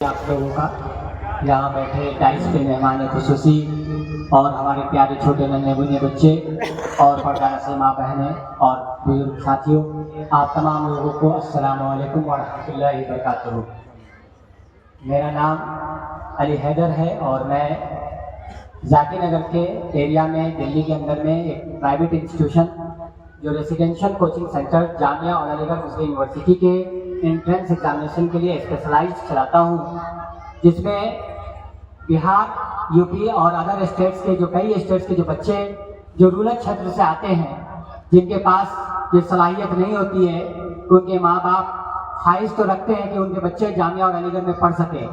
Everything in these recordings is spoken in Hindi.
आप लोगों का यहाँ बैठे डाइस पे मेहमान खुसूसी और हमारे प्यारे छोटे नन्हे मुन्ने बच्चे और पर्दा से माँ बहनें और बुजुर्ग साथियों, आप तमाम लोगों को अस्सलाम वालेकुम व रहमतुल्लाहि व बरकातुहू। मेरा नाम अली हैदर है और मैं जाकिर नगर के एरिया में दिल्ली के अंदर में एक प्राइवेट इंस्टीट्यूशन जो रेसिडेंशियल कोचिंग सेंटर जामिया और अलीगढ़ मुस्लिम यूनिवर्सिटी के एंट्रेंस एग्जामिनेशन के लिए स्पेशलाइज्ड चलाता हूँ, जिसमें बिहार, यूपी और अदर स्टेट्स के कई स्टेट्स के जो बच्चे जो रूरल क्षेत्र से आते हैं, जिनके पास ये सलाहियत नहीं होती है, उनके माँ बाप ख्वाहिश तो रखते हैं कि उनके बच्चे जामिया और अलीगढ़ में पढ़ सकें,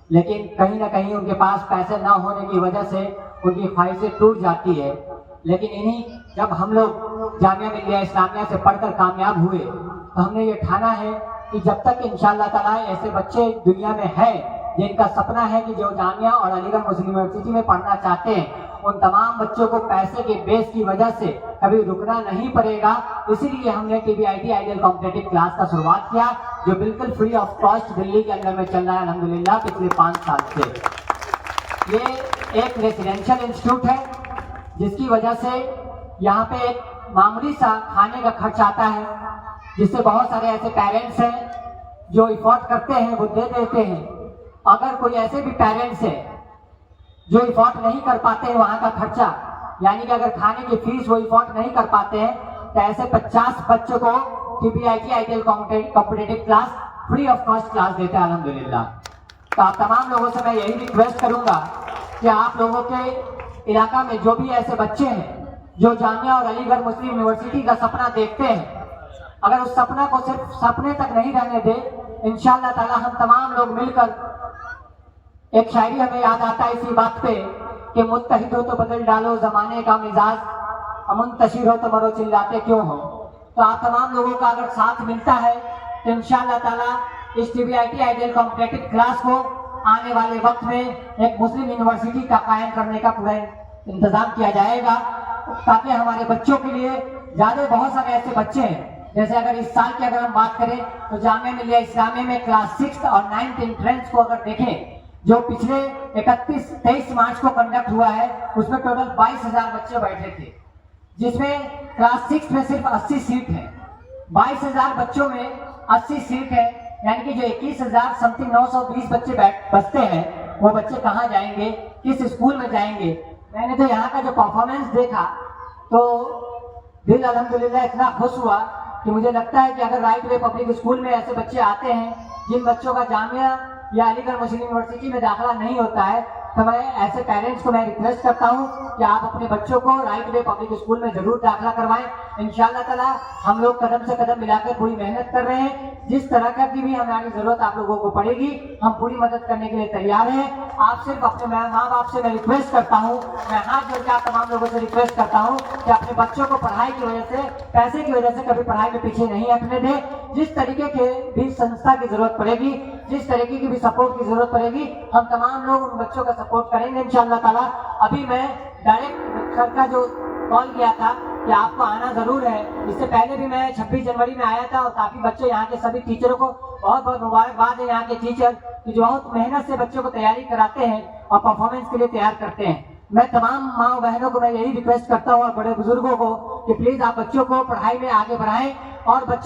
लेकिन कहीं ना कहीं उनके पास पैसे ना होने की वजह से उनकी ख्वाहिशें टूट जाती है। लेकिन इन्हीं जब हम लोग जामिया मिल्लिया इस्लामिया से पढ़कर कामयाब हुए तो हमने ये ठाना है कि जब तक इंशाअल्लाह ताला ऐसे बच्चे दुनिया में हैं जिनका सपना है कि जो जामिया और अलीगढ़ मुस्लिम यूनिवर्सिटी में पढ़ना चाहते हैं, उन तमाम बच्चों को पैसे के बेस की वजह से कभी रुकना नहीं पड़ेगा। इसीलिए हमने TBIT आइडियल कॉम्पिटिटिव क्लास का शुरुआत किया, जो बिल्कुल फ्री ऑफ कॉस्ट दिल्ली के अंदर में चल रहा है अल्हम्दुलिल्लाह पिछले 5 साल से। ये एक रेसिडेंशियल इंस्टीट्यूट है जिसकी वजह से यहाँ पे एक मामूली सा खाने का खर्च आता है, जिससे बहुत सारे ऐसे पेरेंट्स हैं जो इफोर्ड करते हैं, वो दे देते हैं। अगर कोई ऐसे भी पेरेंट्स हैं जो इफोर्ड नहीं कर पाते हैं वहाँ का खर्चा, यानी कि अगर खाने की फीस वो इफोर्ड नहीं कर पाते हैं, तो ऐसे 50 बच्चों को TBIT ideal competitive class free of cost class देते हैं अल्हम्दुलिल्लाह। तो आप तमाम लोगों से मैं यही रिक्वेस्ट करूँगा कि आप लोगों के इलाका में जो भी ऐसे बच्चे हैं जो जामिया और अलीगढ़ मुस्लिम यूनिवर्सिटी का सपना देखते हैं, अगर उस सपना को सिर्फ सपने तक नहीं रहने दे, इंशाअल्लाह ताला हम तमाम लोग मिलकर, एक शायरी हमें याद आता है इसी बात पे कि मुत्तहिद हो तो बदल डालो जमाने का मिजाज, मुंतशिर हो तो मरो चिल्लाते क्यों हो। तो आप तमाम लोगों का अगर साथ मिलता है तो इंशाअल्लाह ताला इस TBIT आइडियल कॉम्पिटिटिव क्लास को आने वाले वक्त में एक मुस्लिम यूनिवर्सिटी का कायम करने का पूरा इंतजाम किया जाएगा, ताकि हमारे बच्चों के लिए ज्यादा बहुत सारे ऐसे बच्चे हैं। जैसे अगर इस साल की अगर हम बात करें तो जामिया मिल्लिया इस्लामिया में क्लास 6 और 9th एंट्रेंस को अगर देखें, जो पिछले 23 मार्च को कंडक्ट हुआ है, उसमें टोटल 22,000 बच्चे बैठे थे, जिसमें क्लास 6 में सिर्फ 80 सीट है। 22,000 बच्चों में 80 सीट है, यानी कि जो 21,000 समथिंग 920 बच्चे बचते हैं, वो बच्चे कहाँ जाएंगे, किस स्कूल में जाएंगे। मैंने तो यहाँ का जो परफॉर्मेंस देखा तो दिल अल्हम्दुलिल्लाह इतना खुश हुआ कि मुझे लगता है कि अगर राइट वे पब्लिक स्कूल में ऐसे बच्चे आते हैं जिन बच्चों का जामिया या अलीगढ़ मुस्लिम यूनिवर्सिटी में दाखिला नहीं होता है, तो मैं ऐसे पेरेंट्स को मैं रिक्वेस्ट करता हूं कि आप अपने बच्चों को राइट वे पब्लिक स्कूल में जरूर दाखिला करवाएं। इंशाअल्लाह ताला हम लोग कदम से कदम मिलाकर पूरी मेहनत कर रहे हैं। जिस तरह का की भी हमारी जरूरत आप लोगों को पड़ेगी, हम पूरी मदद करने के लिए तैयार हैं। आप सिर्फ अपने माँ बाप से मैं रिक्वेस्ट करता हूँ, मैं हाथ जोड़ के आप तमाम लोगों से रिक्वेस्ट करता हूँ कि अपने बच्चों को पढ़ाई की वजह से, पैसे की वजह से कभी पढ़ाई में पीछे नहीं हटने दें। जिस तरीके के भी संस्था की जरूरत पड़ेगी, जिस तरीके की भी सपोर्ट की जरूरत पड़ेगी, हम तमाम लोग उन बच्चों का सपोर्ट करेंगे इंशाअल्लाह ताला। अभी मैं डायरेक्ट सर का जो कॉल किया था कि आपको आना जरूर है, इससे पहले भी मैं 26 जनवरी में आया था और काफी बच्चे यहाँ के सभी टीचरों को बहुत बहुत मुबारकबाद है। यहाँ के टीचर जो बहुत मेहनत से बच्चों को तैयारी कराते हैं और परफॉर्मेंस के लिए तैयार करते हैं। मैं तमाम माँ बहनों को मैं यही रिक्वेस्ट करता हूँ और बड़े बुजुर्गों को कि प्लीज आप बच्चों को पढ़ाई में आगे बढ़ाएं और बच्चों